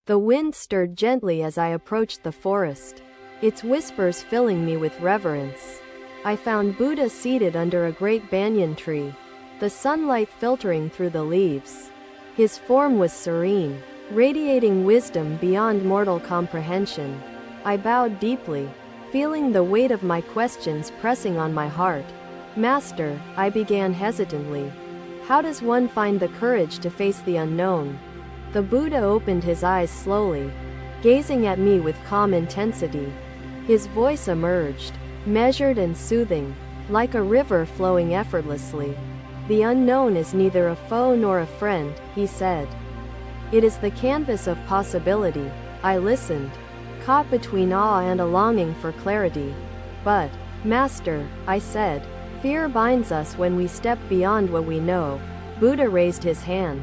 The wind stirred gently as I approached the forest, its whispers filling me with reverence. I found Buddha seated under a great banyan tree, the sunlight filtering through the leaves. His form was serene, radiating wisdom beyond mortal comprehension. I bowed deeply, feeling the weight of my questions pressing on my heart. Master, I began hesitantly. How does one find the courage to face the unknown? The Buddha opened his eyes slowly, gazing at me with calm intensity. His voice emerged, measured and soothing, like a river flowing effortlessly. The unknown is neither a foe nor a friend, he said. It is the canvas of possibility. I listened, caught between awe and a longing for clarity. But, Master, I said, fear binds us when we step beyond what we know. Buddha raised his hand,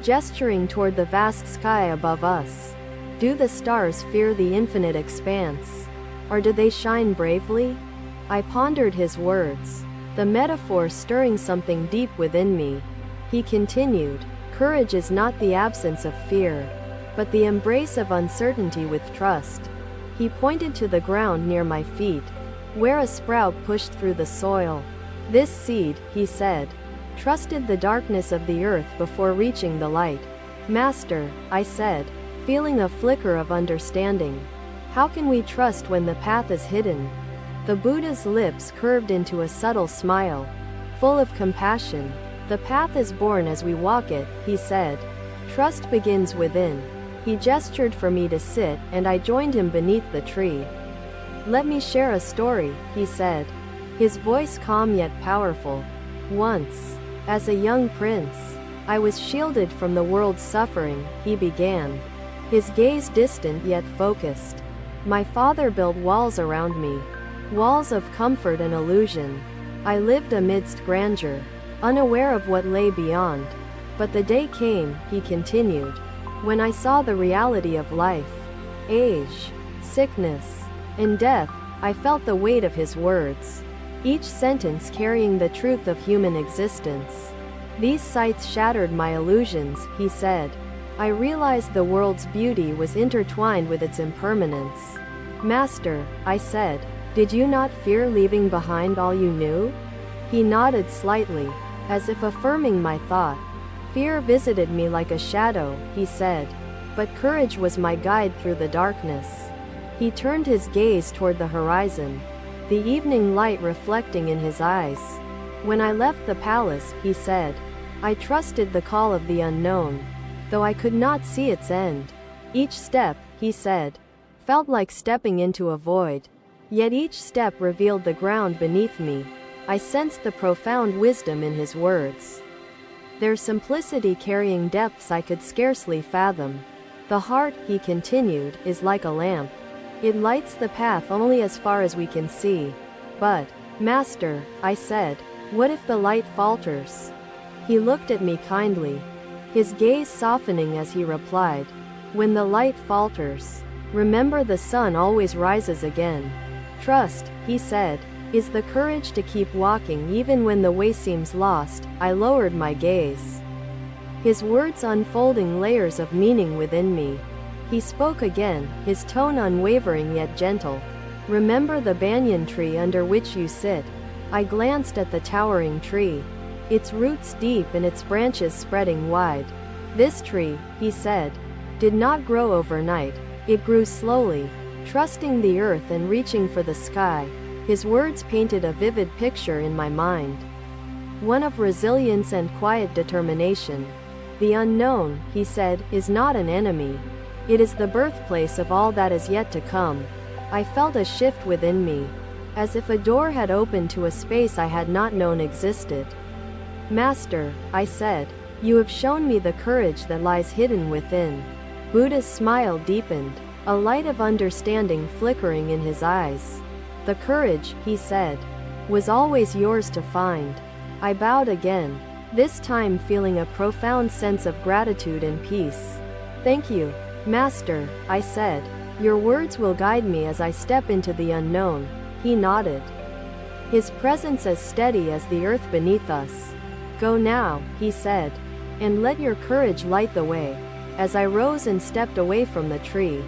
gesturing toward the vast sky above us. Do the stars fear the infinite expanse? Or do they shine bravely? I pondered his words, the metaphor stirring something deep within me. He continued, courage is not the absence of fear, but the embrace of uncertainty with trust. He pointed to the ground near my feet, where a sprout pushed through the soil. This seed, he said, trusted the darkness of the earth before reaching the light. Master, I said, feeling a flicker of understanding. How can we trust when the path is hidden? The Buddha's lips curved into a subtle smile, full of compassion. The path is born as we walk it, he said. Trust begins within. He gestured for me to sit, and I joined him beneath the tree. Let me share a story, he said, his voice calm yet powerful. Once, as a young prince, I was shielded from the world's suffering, he began, his gaze distant yet focused. My father built walls around me, walls of comfort and illusion. I lived amidst grandeur, unaware of what lay beyond. But the day came, he continued, when I saw the reality of life, age, sickness, and death. I felt the weight of his words, each sentence carrying the truth of human existence. These sights shattered my illusions, he said. I realized the world's beauty was intertwined with its impermanence. Master, I said, did you not fear leaving behind all you knew? He nodded slightly, as if affirming my thought. Fear visited me like a shadow, he said, but courage was my guide through the darkness. He turned his gaze toward the horizon, the evening light reflecting in his eyes. When I left the palace, he said, I trusted the call of the unknown, though I could not see its end. Each step, he said, felt like stepping into a void. Yet each step revealed the ground beneath me. I sensed the profound wisdom in his words, their simplicity carrying depths I could scarcely fathom. The heart, he continued, is like a lamp. It lights the path only as far as we can see. But, Master, I said, what if the light falters? He looked at me kindly, his gaze softening as he replied, when the light falters, remember the sun always rises again. Trust, he said, is the courage to keep walking even when the way seems lost. I lowered my gaze, his words unfolding layers of meaning within me. He spoke again, his tone unwavering yet gentle. Remember the banyan tree under which you sit. I glanced at the towering tree, its roots deep and its branches spreading wide. This tree, he said, did not grow overnight. It grew slowly, trusting the earth and reaching for the sky. His words painted a vivid picture in my mind, one of resilience and quiet determination. The unknown, he said, is not an enemy. It is the birthplace of all that is yet to come. I felt a shift within me, as if a door had opened to a space I had not known existed. Master, I said, you have shown me the courage that lies hidden within. Buddha's smile deepened, a light of understanding flickering in his eyes. The courage, he said, was always yours to find. I bowed again, this time feeling a profound sense of gratitude and peace. Thank you, Master, I said. Your words will guide me as I step into the unknown. He nodded, his presence as steady as the earth beneath us. Go now, he said, and let your courage light the way. as I rose and stepped away from the tree.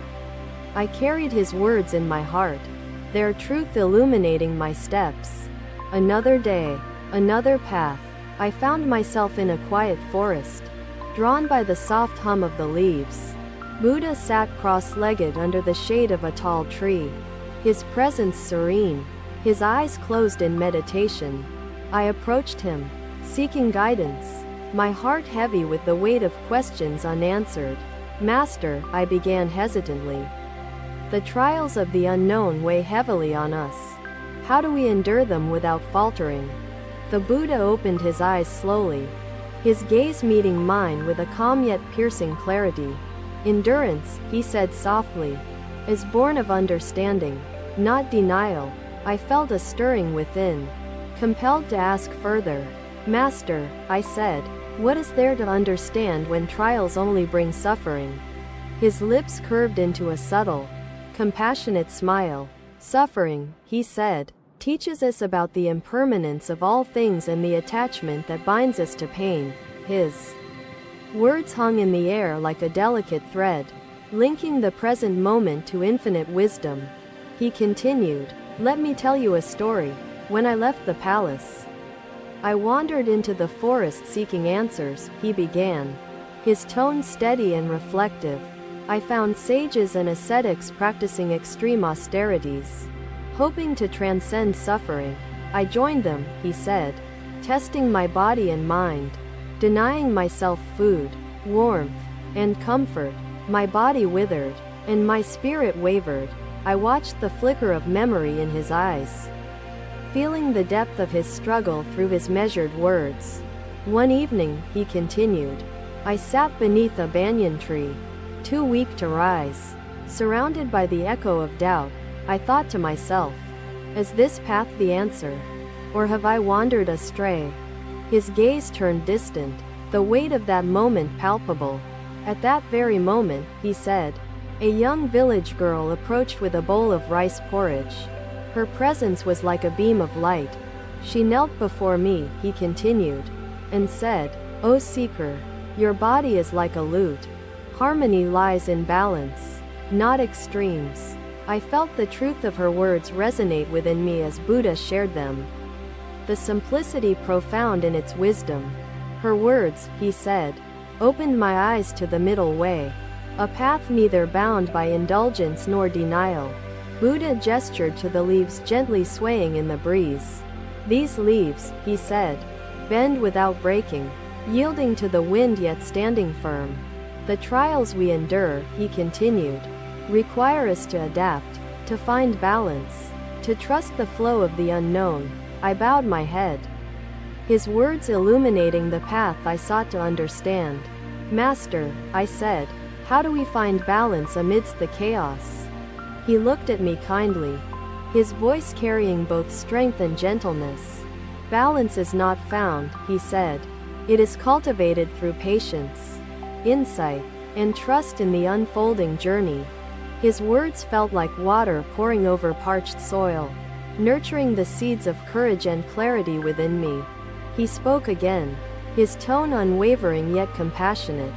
I carried his words in my heart, their truth illuminating my steps. Another day, another path. I found myself in a quiet forest, drawn by the soft hum of the leaves. Buddha sat cross-legged under the shade of a tall tree, his presence serene, his eyes closed in meditation. I approached him, seeking guidance, my heart heavy with the weight of questions unanswered. Master, I began hesitantly. The trials of the unknown weigh heavily on us. How do we endure them without faltering? The Buddha opened his eyes slowly, his gaze meeting mine with a calm yet piercing clarity. Endurance, he said softly, is born of understanding, not denial. I felt a stirring within, compelled to ask further. Master, I said, what is there to understand when trials only bring suffering? His lips curved into a subtle, compassionate smile. Suffering, he said, teaches us about the impermanence of all things and the attachment that binds us to pain. His words hung in the air like a delicate thread, linking the present moment to infinite wisdom. He continued, let me tell you a story. When I left the palace, I wandered into the forest seeking answers, he began, his tone steady and reflective. I found sages and ascetics practicing extreme austerities, hoping to transcend suffering. I joined them, he said, testing my body and mind, denying myself food, warmth, and comfort. My body withered, and my spirit wavered. I watched the flicker of memory in his eyes, feeling the depth of his struggle through his measured words. One evening, he continued, I sat beneath a banyan tree, too weak to rise. Surrounded by the echo of doubt, I thought to myself, is this path the answer? Or have I wandered astray? His gaze turned distant, the weight of that moment palpable. At that very moment, he said, a young village girl approached with a bowl of rice porridge. Her presence was like a beam of light. She knelt before me, he continued, and said, O seeker, your body is like a lute. Harmony lies in balance, not extremes. I felt the truth of her words resonate within me as Buddha shared them. The simplicity profound in its wisdom. Her words, he said, opened my eyes to the middle way, a path neither bound by indulgence nor denial. Buddha gestured to the leaves gently swaying in the breeze. These leaves, he said, bend without breaking, yielding to the wind yet standing firm. The trials we endure, he continued, require us to adapt, to find balance, to trust the flow of the unknown. I bowed my head, his words illuminating the path I sought to understand. Master, I said, how do we find balance amidst the chaos? He looked at me kindly, his voice carrying both strength and gentleness. Balance is not found, he said. It is cultivated through patience, insight, and trust in the unfolding journey. His words felt like water pouring over parched soil, nurturing the seeds of courage and clarity within me. He spoke again, his tone unwavering yet compassionate.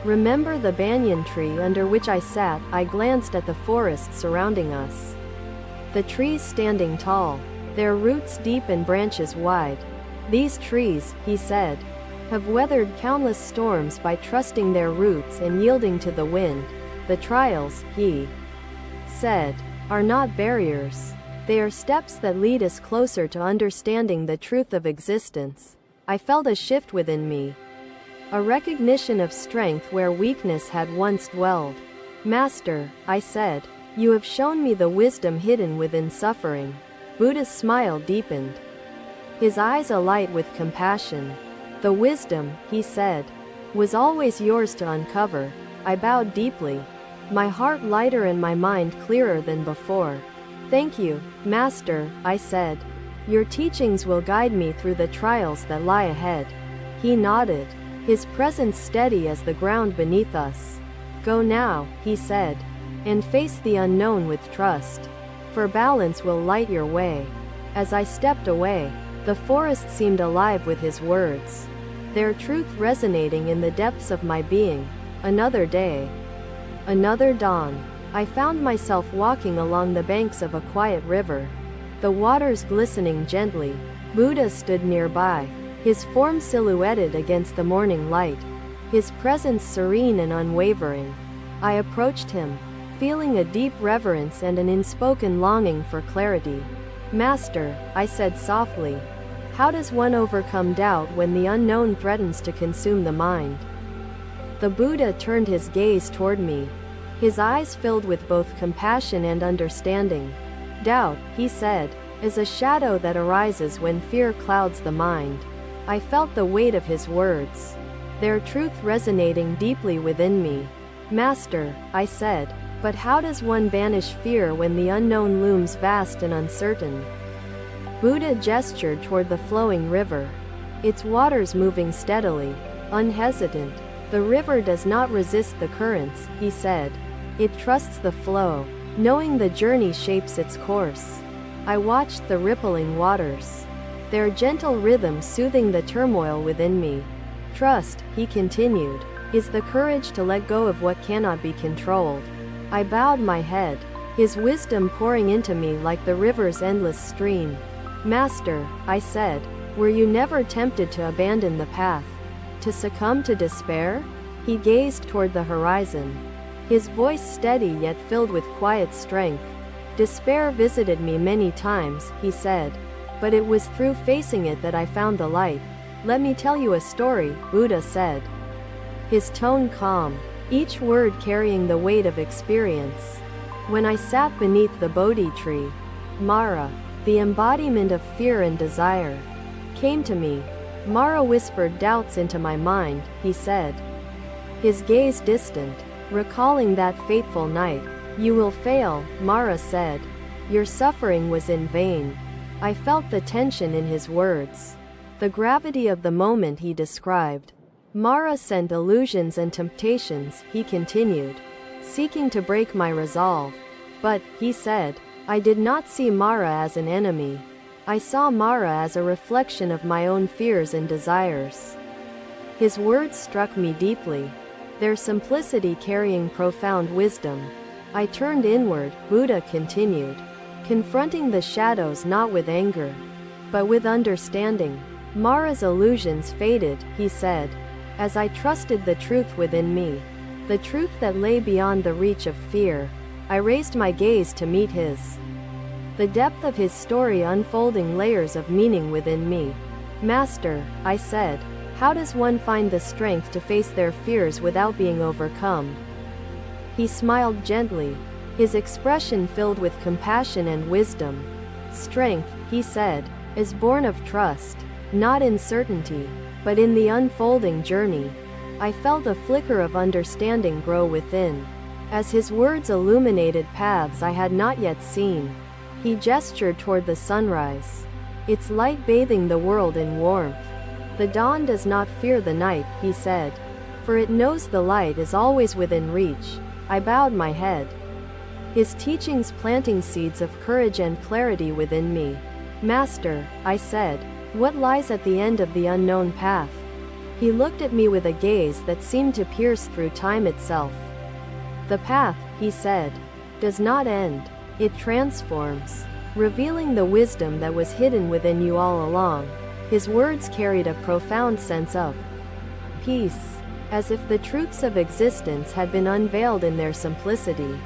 Remember the banyan tree under which I sat? I glanced at the forest surrounding us. The trees standing tall, their roots deep and branches wide. These trees, he said, have weathered countless storms by trusting their roots and yielding to the wind. The trials, he said, are not barriers. They are steps that lead us closer to understanding the truth of existence. I felt a shift within me, a recognition of strength where weakness had once dwelled. Master, I said, you have shown me the wisdom hidden within suffering. Buddha's smile deepened, his eyes alight with compassion. The wisdom, he said, was always yours to uncover. I bowed deeply, my heart lighter and my mind clearer than before. Thank you, Master, I said. Your teachings will guide me through the trials that lie ahead. He nodded, his presence steady as the ground beneath us. Go now, he said, and face the unknown with trust, for balance will light your way. As I stepped away, the forest seemed alive with his words, their truth resonating in the depths of my being. Another day. Another dawn. I found myself walking along the banks of a quiet river. The waters glistening gently. Buddha stood nearby, his form silhouetted against the morning light, his presence serene and unwavering. I approached him, feeling a deep reverence and an unspoken longing for clarity. Master, I said softly, how does one overcome doubt when the unknown threatens to consume the mind? The Buddha turned his gaze toward me, his eyes filled with both compassion and understanding. Doubt, he said, is a shadow that arises when fear clouds the mind. I felt the weight of his words, their truth resonating deeply within me. Master, I said, but how does one banish fear when the unknown looms vast and uncertain? Buddha gestured toward the flowing river, its waters moving steadily, unhesitant. The river does not resist the currents, he said. It trusts the flow, knowing the journey shapes its course. I watched the rippling waters, their gentle rhythm soothing the turmoil within me. Trust, he continued, is the courage to let go of what cannot be controlled. I bowed my head, his wisdom pouring into me like the river's endless stream. Master, I said, were you never tempted to abandon the path? To succumb to despair? He gazed toward the horizon, his voice steady yet filled with quiet strength. Despair visited me many times, he said, but it was through facing it that I found the light. Let me tell you a story, Buddha said, his tone calm, each word carrying the weight of experience. When I sat beneath the Bodhi tree, Mara, the embodiment of fear and desire, came to me. Mara whispered doubts into my mind, he said, his gaze distant, recalling that fateful night. You will fail, Mara said. Your suffering was in vain. I felt the tension in his words, the gravity of the moment he described. Mara sent illusions and temptations, he continued, seeking to break my resolve. But, he said, I did not see Mara as an enemy. I saw Mara as a reflection of my own fears and desires. His words struck me deeply, their simplicity carrying profound wisdom. I turned inward, Buddha continued, confronting the shadows not with anger, but with understanding. Mara's illusions faded, he said, as I trusted the truth within me, the truth that lay beyond the reach of fear. I raised my gaze to meet his, the depth of his story unfolding layers of meaning within me. Master, I said, how does one find the strength to face their fears without being overcome? He smiled gently, his expression filled with compassion and wisdom. Strength, he said, is born of trust, not in certainty, but in the unfolding journey. I felt a flicker of understanding grow within, as his words illuminated paths I had not yet seen. He gestured toward the sunrise, its light bathing the world in warmth. The dawn does not fear the night, he said, for it knows the light is always within reach. I bowed my head, his teachings planting seeds of courage and clarity within me. Master, I said, what lies at the end of the unknown path? He looked at me with a gaze that seemed to pierce through time itself. The path, he said, does not end, it transforms, revealing the wisdom that was hidden within you all along. His words carried a profound sense of peace, as if the truths of existence had been unveiled in their simplicity.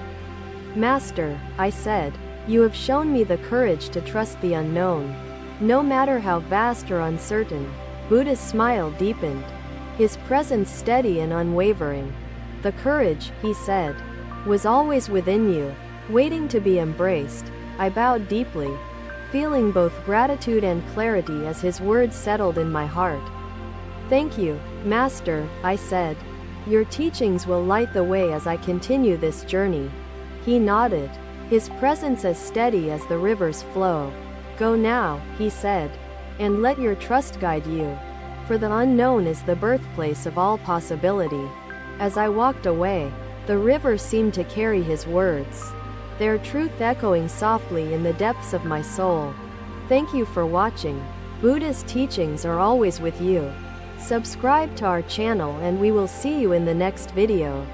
Master, I said, you have shown me the courage to trust the unknown, no matter how vast or uncertain. Buddha's smile deepened, his presence steady and unwavering. The courage, he said, was always within you, waiting to be embraced. I bowed deeply, feeling both gratitude and clarity as his words settled in my heart. Thank you, Master, I said. Your teachings will light the way as I continue this journey. He nodded, his presence as steady as the river's flow. Go now, he said, and let your trust guide you, for the unknown is the birthplace of all possibility. As I walked away, the river seemed to carry his words, their truth echoing softly in the depths of my soul. Thank you for watching. Buddha's teachings are always with you. Subscribe to our channel and we will see you in the next video.